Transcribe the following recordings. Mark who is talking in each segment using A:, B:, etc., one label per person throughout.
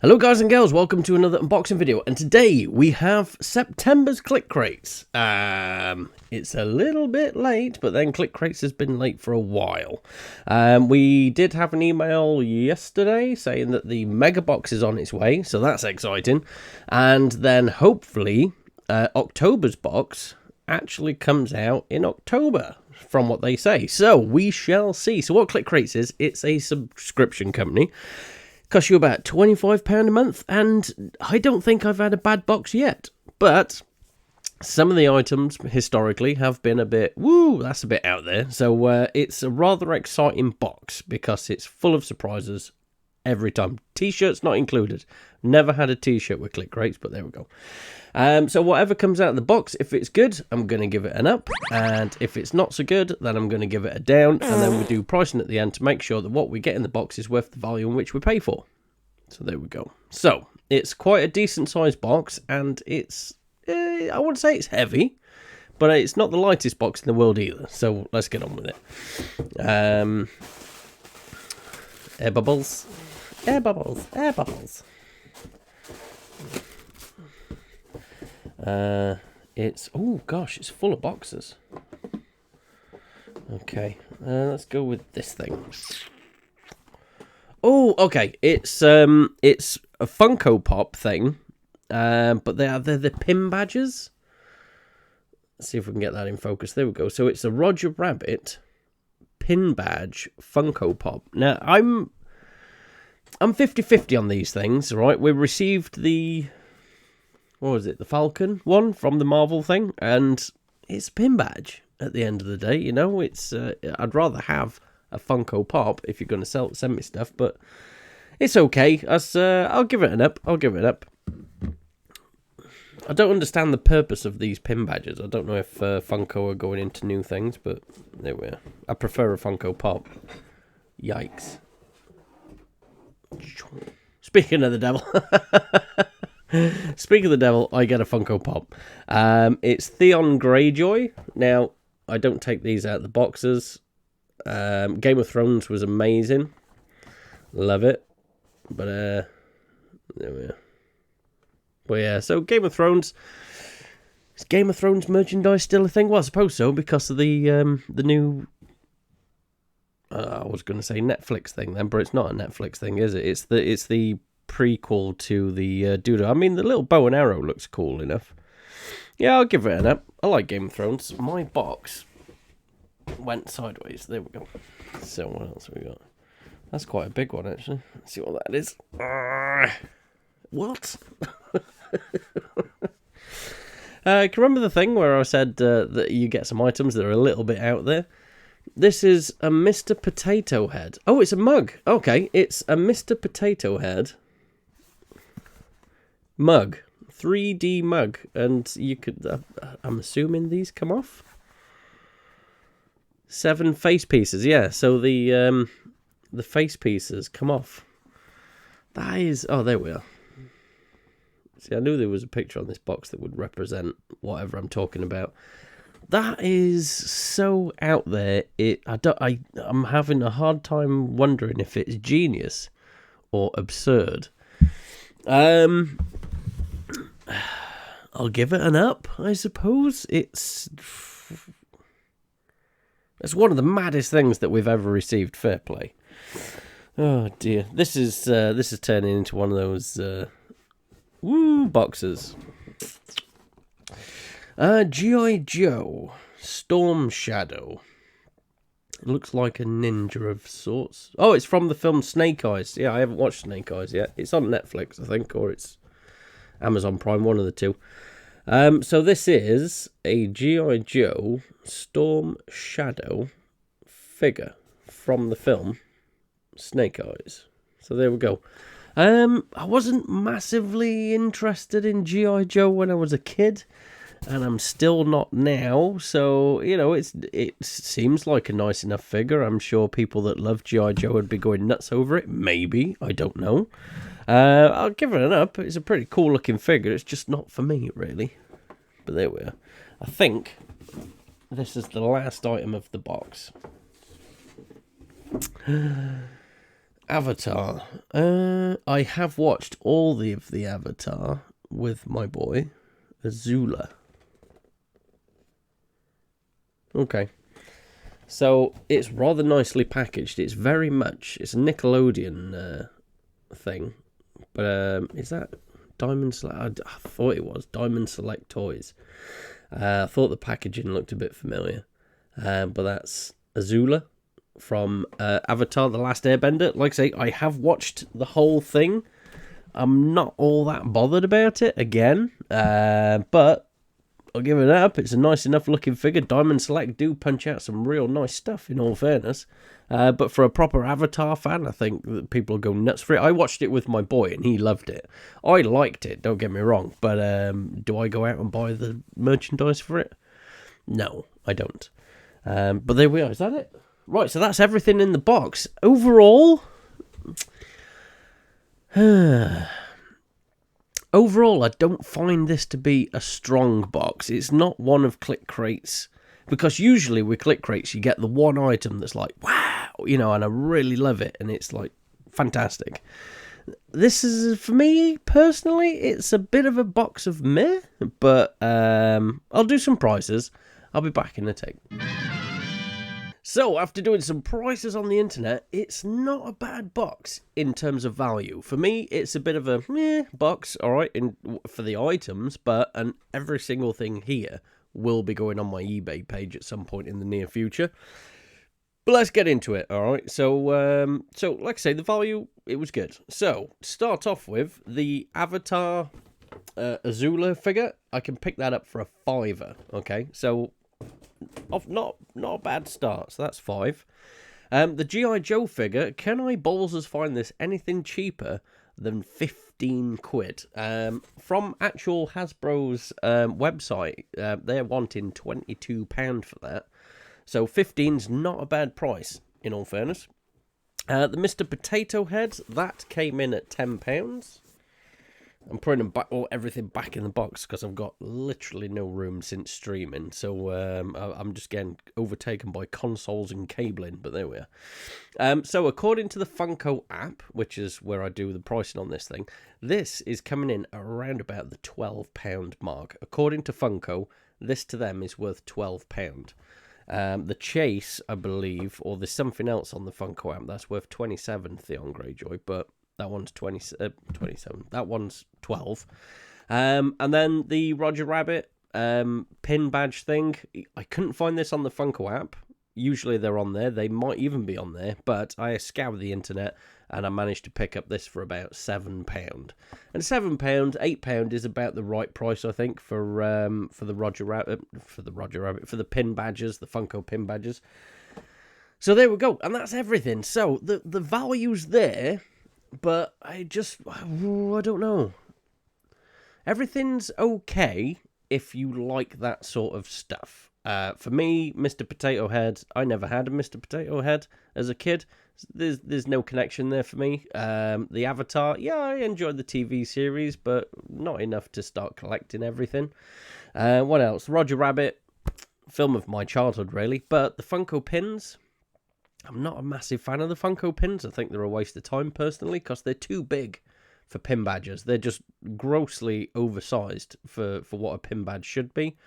A: Hello guys and girls, welcome to another unboxing video, and today we have September's Click Crates. It's a little bit late, but then Click Crates has been late for a while. We did have an email yesterday saying that the mega box is on its way, so that's exciting. And then hopefully October's box actually comes out in October, from what they say. So we shall see. So what Click Crates is, it's a subscription company. Costs you about £25 a month, and I don't think I've had a bad box yet. But some of the items historically have been a bit, that's a bit out there. So it's a rather exciting box because it's full of surprises every time. T-shirts not included. Never had a T-shirt with Click Crates, but there we go. So whatever comes out of the box, if it's good, I'm going to give it an up. And if it's not so good, then I'm going to give it a down. And then we do pricing at the end to make sure that what we get in the box is worth the value in which we pay for. So there we go. So it's quite a decent sized box, and it's, I wouldn't say it's heavy, but it's not the lightest box in the world either. So let's get on with it. Air bubbles. Air bubbles. Air bubbles. It's, oh gosh, it's full of boxes. Okay, let's go with this thing. Oh, okay, it's a Funko Pop thing, but they're the pin badges. Let's see if we can get that in focus. There we go. So it's a Roger Rabbit pin badge Funko Pop. Now, I'm 50-50 on these things, right? We received the, what was it, the Falcon one from the Marvel thing, and it's a pin badge at the end of the day, you know. It's I'd rather have a Funko Pop if you're going to send me stuff, but it's okay. I'll give it an up. I'll give it up. I don't understand the purpose of these pin badges. I don't know if Funko are going into new things, but there we are. I prefer a Funko Pop. Yikes. Speaking of the devil. Speaking of the devil, I get a Funko Pop. It's Theon Greyjoy. Now, I don't take these out of the boxes. Game of Thrones was amazing. Love it. But, there we are. But yeah, so Game of Thrones. Is Game of Thrones merchandise still a thing? Well, I suppose so, because of the new, I was going to say Netflix thing then, but it's not a Netflix thing, is it? It's the prequel to the Duda. I mean, the little bow and arrow looks cool enough. Yeah, I'll give it an up. I like Game of Thrones. My box went sideways. There we go. So what else have we got? That's quite a big one, actually. Let's see what that is. What? Can you remember the thing where I said that you get some items that are a little bit out there? This is a Mr. Potato Head. Oh, it's a mug. Okay, it's a Mr. Potato Head mug. 3D mug. And you could, I'm assuming these come off? 7 face pieces, yeah. So the face pieces come off. That is, oh, there we are. See, I knew there was a picture on this box that would represent whatever I'm talking about. That is so out there. I'm having a hard time wondering if it's genius or absurd. I'll give it an up, I suppose. It's one of the maddest things that we've ever received. Fair play. Oh dear, this is turning into one of those boxes. G.I. Joe Storm Shadow. It looks like a ninja of sorts. Oh, it's from the film Snake Eyes. Yeah, I haven't watched Snake Eyes yet. It's on Netflix, I think, or it's Amazon Prime, one of the two. So this is a G.I. Joe Storm Shadow figure from the film Snake Eyes. So there we go. I wasn't massively interested in G.I. Joe when I was a kid, and I'm still not now. So, you know, it seems like a nice enough figure. I'm sure people that love G.I. Joe would be going nuts over it. Maybe. I don't know. I'll give it an up. It's a pretty cool looking figure. It's just not for me, really. But there we are. I think this is the last item of the box. Avatar. I have watched all of the Avatar with my boy, Azula. Okay. So, it's rather nicely packaged. It's a Nickelodeon thing. But, is that Diamond Select? I thought it was Diamond Select Toys. I thought the packaging looked a bit familiar. But that's Azula from Avatar The Last Airbender. Like I say, I have watched the whole thing. I'm not all that bothered about it again. But I'll give it up. It's a nice enough looking figure. Diamond Select do punch out some real nice stuff, in all fairness. But for a proper Avatar fan, I think that people will go nuts for it. I watched it with my boy, and he loved it. I liked it, don't get me wrong. But do I go out and buy the merchandise for it? No, I don't. But there we are. Is that it? Right, so that's everything in the box. Overall... Overall, I don't find this to be a strong box. It's not one of Click Crates, because usually with Click Crates you get the one item that's like, wow, you know, and I really love it, and it's like fantastic. This is, for me personally, it's a bit of a box of meh, but I'll do some prices. I'll be back in a tick. So, after doing some prices on the internet, it's not a bad box in terms of value. For me, it's a bit of a meh box, alright, for the items, but every single thing here will be going on my eBay page at some point in the near future. But let's get into it, alright? So, like I say, the value, it was good. So, to start off with, the Avatar Azula figure, I can pick that up for a £5, okay? So... not a bad start, so that's £5. The G.I. Joe figure, can I ballsers find this anything cheaper than 15 quid? From actual Hasbro's website, they're wanting £22 for that. So 15's not a bad price, in all fairness. The Mr. Potato Head, that came in at £10. I'm putting them back, everything back in the box because I've got literally no room since streaming. So I'm just getting overtaken by consoles and cabling, but there we are. So according to the Funko app, which is where I do the pricing on this thing, this is coming in around about the £12 mark. According to Funko, this to them is worth £12. The Chase, I believe, or there's something else on the Funko app that's worth 27, Theon Greyjoy, but... that one's 27. That one's 12. And then the Roger Rabbit pin badge thing. I couldn't find this on the Funko app. Usually they're on there. They might even be on there. But I scoured the internet and I managed to pick up this for about £7. And £7, £8 is about the right price, I think, for the Roger Rabbit, for the pin badges, the Funko pin badges. So there we go. And that's everything. So the value's there. But I don't know. Everything's okay if you like that sort of stuff. For me, Mr. Potato Head, I never had a Mr. Potato Head as a kid. There's no connection there for me. The Avatar, yeah, I enjoyed the TV series, but not enough to start collecting everything. What else? Roger Rabbit, film of my childhood, really. But the Funko pins... I'm not a massive fan of the Funko pins. I think they're a waste of time, personally, because they're too big for pin badges. They're just grossly oversized for what a pin badge should be.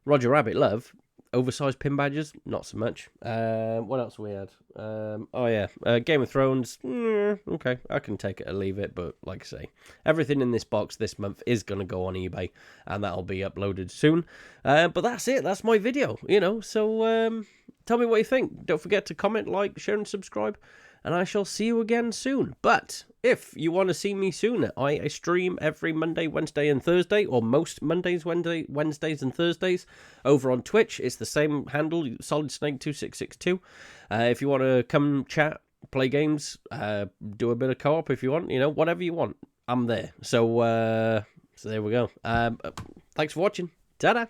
A: Roger Rabbit, love. Oversized pin badges, not so much. What else we had? Game of Thrones. Okay, I can take it or leave it, but like I say, everything in this box this month is going to go on eBay, and that'll be uploaded soon. But that's it. That's my video, so... tell me what you think. Don't forget to comment, like, share, and subscribe. And I shall see you again soon. But if you want to see me sooner, I stream every Monday, Wednesday, and Thursday, or most Mondays, Wednesdays, and Thursdays over on Twitch. It's the same handle, SolidSnake2662. If you want to come chat, play games, do a bit of co-op if you want, whatever you want, I'm there. So there we go. Thanks for watching. Ta-da!